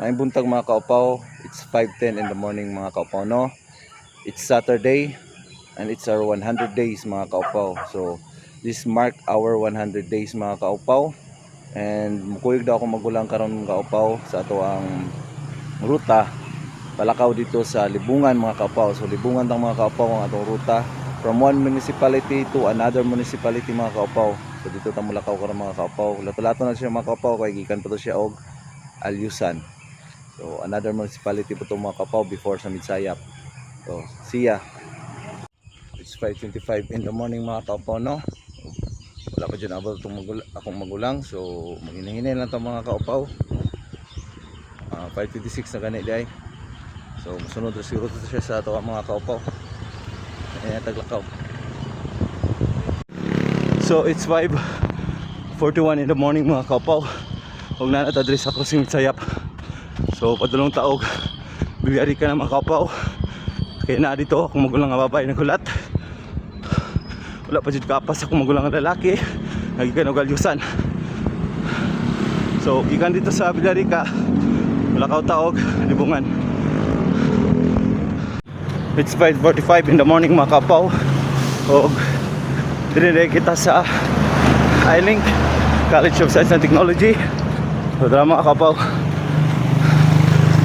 Maayong buntag mga kaupaw. It's 5:10 in the morning mga kaupaw, no? It's Saturday and it's our 100 days mga kaupaw. So this mark our 100 days mga kaupaw. And mukuyog daw ako magulang karon mga kaupaw sa ato ang ruta palakaw dito sa Libungan mga kaupaw. So Libungan tang mga kaupaw ang atong ruta from one municipality to another municipality mga kaupaw. So dito ta mulakaw karon mga kaupaw. Lato-lato na siya mga kaupaw kay gikan pa to siya og Alyusan. So another municipality po itong mga kaupaw before sa Midsayap. So see ya. It's 5:25 in the morning mga kaupaw, no? Wala pa dyan akong magulang. So maghinay-hinay lang itong mga kaupaw. 5:26 na gani day. So masunod na siguro siya sa ito mga kaupaw. Ayan taglakaw. So it's 5:41 in the morning mga kaupaw. Huwag na natadres ako sa Midsayap. So padulong taog bilyari ka na mga kaupaw. Kaya na dito akong magulang nga babae naghulat. Wala pa dyan kapas akong magulang nga lalaki. Nagikan og Alyusan. So ikan dito sa bilyari ka. Wala ka taog Libungan. It's 5:45 in the morning mga kaupaw. O dinire kita sa I-Link College of Science and Technology. So tara mga kaupaw.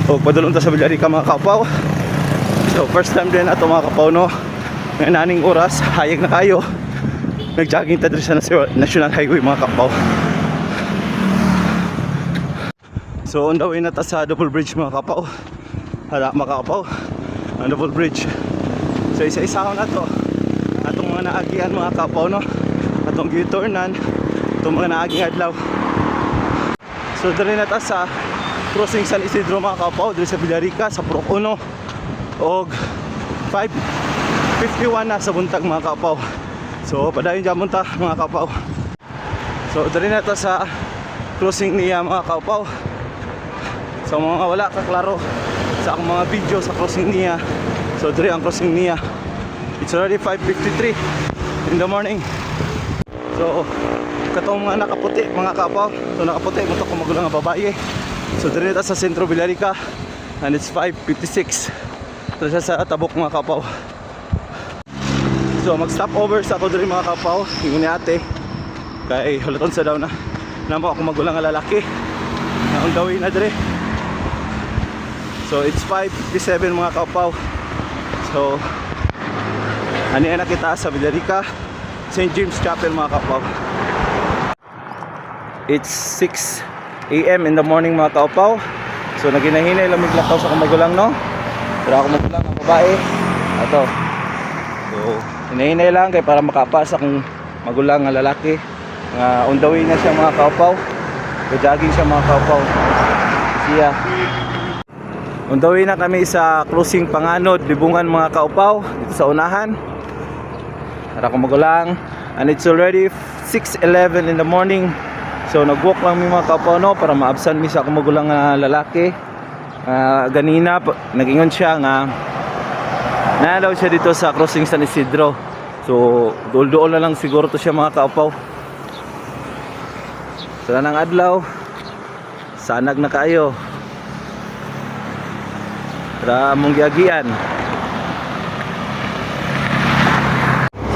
O padulong ta sa bilyari ka mga kaupaw. So first time din ato mga kaupaw, no? Ngayon aning oras, hayag na kayo. Nag-jogging ta diri sa National Highway mga kaupaw. So on the way na ta sa double bridge mga kaupaw. Hala mga kaupaw, ang double bridge. So isa-isahan na to. Atong mga naagian mga kaupaw, no? Atong U-turnan, atong mga naaging adlaw. So diri na ta sa crossing San Isidro mga kaupaw, diri sa Villarica sa Purok 1 og 5:51 na sa buntag mga kaupaw. So padayon jamon ta mga kaupaw. So diri na ta sa crossing niya mga kaupaw. So mga wala ka klaro sa akong mga video sa crossing niya. So diri ang crossing niya. It's already 5:53 in the morning. So katong mga nakaputi mga kaupaw. So nakaputi mo to kung magulang nga babae. So dito sa Sentro Villarica and it's 5:56. Ito siya sa Tabok mga kaupaw. So mag stop over sa ako dito mga kaupaw. Ingon ni ate kay hulaton sa daw na namo ako magulang nga lalaki na on the way na dire. So it's 5:57 mga kaupaw. So ani na kita sa Villarica St. James Chapel mga kaupaw. It's 6 AM in the morning mga kaupaw. So naginahinay lang miglakaw sa akong magulang, no? Pero ako magulang ang babae. Ato. So hinahinay lang kay para makapas akong magulang nga lalaki. On the way na siya mga kaupaw. Jogging siya mga kaupaw. Siya. On the way na kami sa crossing Panganod, Libungan mga kaupaw. Dito sa unahan. Para akong magulang. And it's already 6:11 in the morning. So nag-walk lang mi mga kaupaw, no, para maabsan mi sa akong magulang nga lalaki. Ganina nag-ingon siya nga nalaw siya dito sa crossing San Isidro. So duol-duol na lang siguro to siya mga kaupaw. Sa nang adlaw sanag na kayo. Para mong giagian.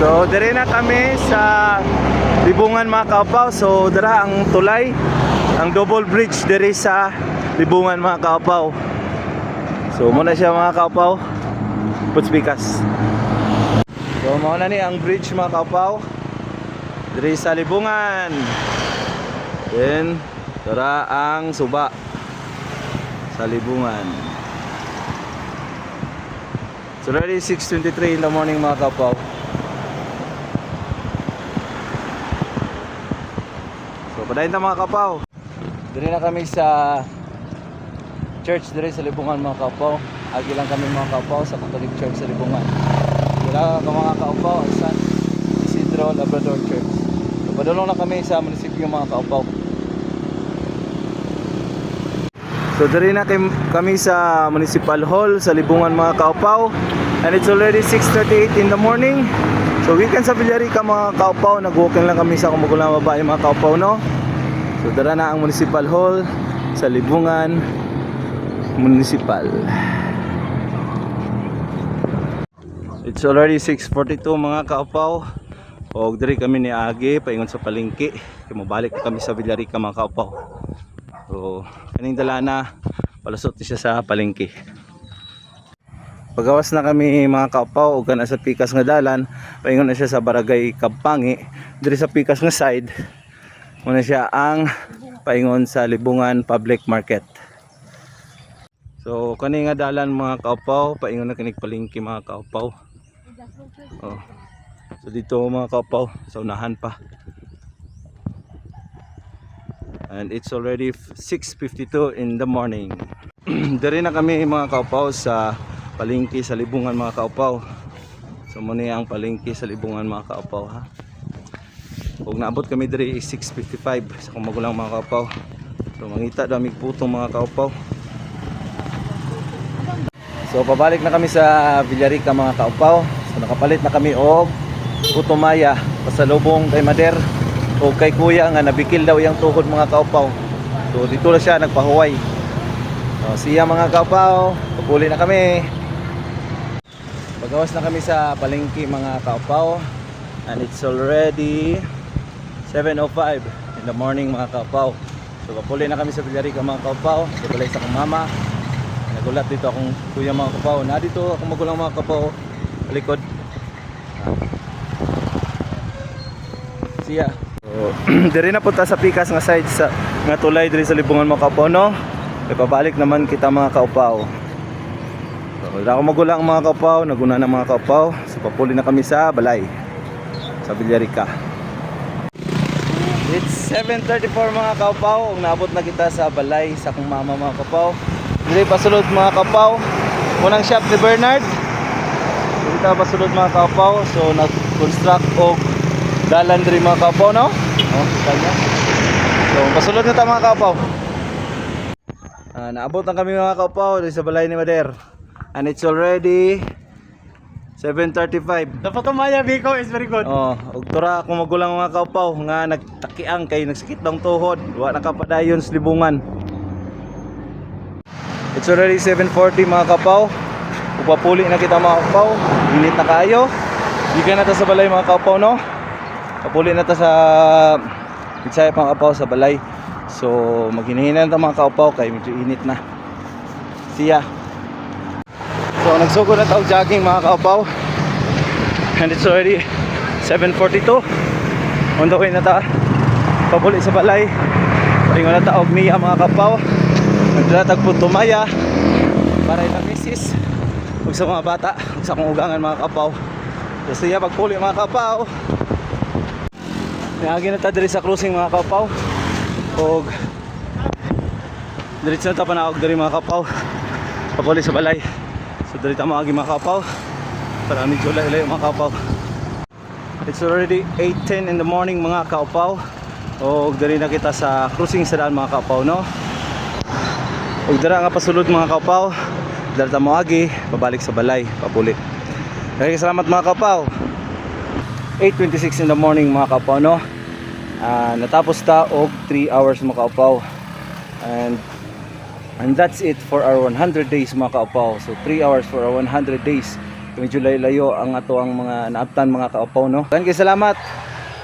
So dire na kami sa Libungan mga kaupaw. So dara ang tulay, ang double bridge dire sa Libungan mga kaupaw. So muna siya mga kaupaw. Putspikas. So muna ni ang bridge mga kaupaw dire sa Libungan. Then dara ang suba sa Libungan. So already 6:23 in the morning mga kaupaw. Padayon na mga kaupaw. Dito na kami sa church dito sa Libungan mga kaupaw. Agi lang kami mga kaupaw sa Catholic Church sa Libungan. Wala ka mga kaupaw ang San Isidro Labrador Church. So padulong na kami sa munisipyo mga kaupaw. So dito na kami sa Municipal Hall sa Libungan mga kaupaw. And it's already 6:38 in the morning. So weekend sa Villarica mga kaupaw. Nag-walking lang kami sa kumugulang babae mga kaupaw, no? So dara na ang Municipal Hall sa Libungan. Municipal. It's already 6:42 mga kaupaw. Og diri kami ni Agi paingon sa palengke. Kay mobalik na kami sa Villarica mga kaupaw. So kaning dala na palusot ni siya sa palengke. Pagawas na kami mga kaupaw ug kana sa pikas nga dalan, paingon na siya sa barangay Kappangi. Diri sa pikas nga side, muna siya ang paingon sa Libungan Public Market. So kani nga dalan mga kaupaw, paingon na kinig palengke mga kaupaw. Oh. So dito mga kaupaw, sa unahan pa. And it's already 6:52 in the morning. Diri na kami mga kaupaw sa palengke sa Libungan mga kaupaw. So muna ang palengke sa Libungan mga kaupaw ha. Kung naabot kami diri is 6:55 sa kung magulang mga kaupaw. So mangita damig putong mga kaupaw. So pabalik na kami sa Villarica mga kaupaw. So nakapalit na kami og putumaya pasalubong kay Mader o kay kuya nga nabikil daw yang tuhod mga kaupaw. So dito na siya nagpahuway. So siya mga kaupaw, papuli na kami. Pagawas na kami sa palengke mga kaupaw. And it's already 7:05 in the morning mga kaupaw. So papuli na kami sa Villarica mga kaupaw. So balay sa akong mama. Nagulat dito akong kuya mga kaupaw. Na dito akong magulang mga kaupaw. Likod. Siya. So, diri na punta sa pikas nga side sa nga tulay diri sa Libungan mga kaupaw no. Kay pabalik naman kita mga kaupaw. So, wala akong magulang mga kaupaw, naguna na mga kaupaw. So papuli na kami sa balay sa Villarica. It's 7:34 mga kaupaw. Naabot na kita sa balay sa akong mama mga kaupaw. Diri pasulod mga kaupaw. Unang shop ni Bernard. Dito pasulod mga kaupaw. So nag-construct og dalan diri mga kaupaw no? Oh, kanya. So pasulod na ta mga kaupaw. Naabot na kami mga kaupaw diri sa balay ni Mader. And it's already 7:35. The Patumaya Biko is very good. Oh, ug tura akong magulang mga kaupaw nga nagtakiang kay nagsakit ng tuhod. Wa na kapadayon sa Libungan. It's already 7:40 mga kaupaw. Upapuli na kita mga kaupaw. Init na kayo. Gikan na ta sa balay mga kaupaw no. Papuli na ta sa pitsaya pang kaupaw sa balay. So maghinahinan ta mga kaupaw kay medyo init na. Siya. So nagsugod na ta og jogging mga kaupaw. And it's already 7:42. On the way na ta papuli sa balay. Paingon na ta og Mia mga kaupaw. Naglatag po tumaya para ilang misis ug sa mga bata ug sa akong ugangan mga kaupaw. So siya pagpuli mga kaupaw. Nagagi na ta diri sa crossing mga kaupaw. Og diretso na ta panaog diri mga kaupaw. Papuli sa balay. So diri ta maagi mga kaupaw. Para medyo layo mga kaupaw. It's already 8:10 in the morning mga kaupaw. Og diri na kita sa crossing sa daan mga kaupaw no. Og dira nga pasulod mga kaupaw. Dira ta moagi pabalik sa balay, papuli. Kaya salamat mga kaupaw. 8:26 in the morning mga kaupaw no. Natapos ta og 3 hours mga kaupaw. And that's it for our 100 days mga kaupaw. So 3 hours for our 100 days. Medyo layo ang ato ang mga naabtan mga kaupaw no. Kaya salamat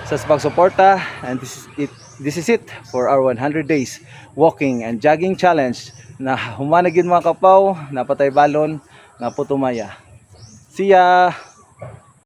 sa pagsuporta. And this is it for our 100 days walking and jogging challenge na humanagin mga kaupaw, napatay balon, na putumaya. See ya!